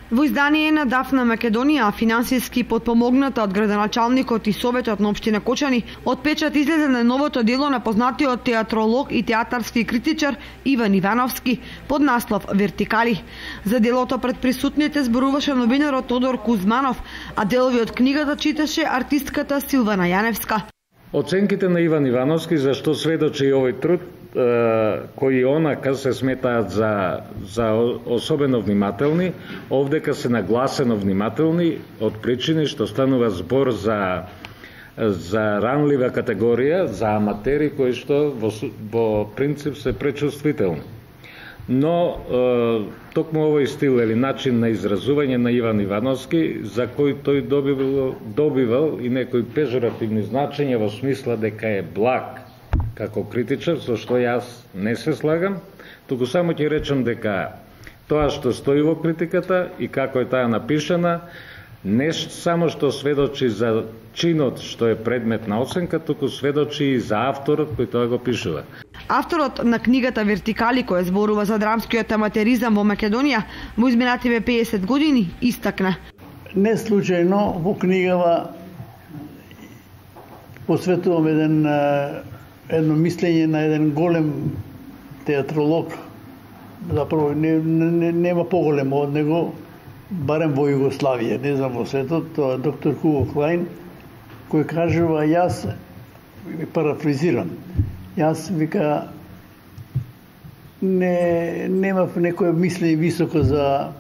Во издание на Дафна Македонија, финансиски подпомогната од градоначалникот и Советот на општина Кочани, од печат излезе на новото дело на познатиот театролог и театарски критичар Иван Ивановски под наслов Вертикали. За делото пред присутните зборуваше новинарот Тодор Кузманов, а делови од книгата читаше артистката Силвана Јаневска. Оценките на Иван Ивановски за што сведочи и овој труд, кои онака се сметаат за особено внимателни, овдека се нагласено внимателни од причини што станува збор за ранлива категорија, за аматери кои што во принцип се пречувствителни. Но токму овој стил или начин на изразување на Иван Ивановски, за кој тој добивал и некои пежоративни значења во смисла дека е благ како критичар, со што јас не се слагам, туку само ќе речем дека тоа што стои во критиката и како е таа напишана, не само што сведочи за чинот што е предмет на оценка, туку сведочи и за авторот кој тоа го пишува. Авторот на книгата Вертикали, која зборува за драмскиот аматеризам во Македонија во изминативе 50 години, истакна: не случајно во книгава посветувам едно мислење на еден голем театролог, заправо нема поголемо од него, барем во Југославија, не знам во светот, тоа е доктор Хуго Клајн, кој кажува, јас парафризирам, јас вика немав некој мислење високо за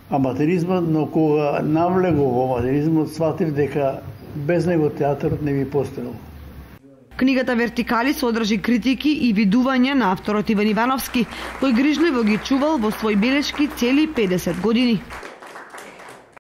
аматеризмот, но кога навлегов во аматеризмот, сватив дека без него театарот не би постоел. Книгата Вертикали содржи критики и видувања на авторот Иван Ивановски, кој грижливо ги чувал во свој белешки цели 50 години.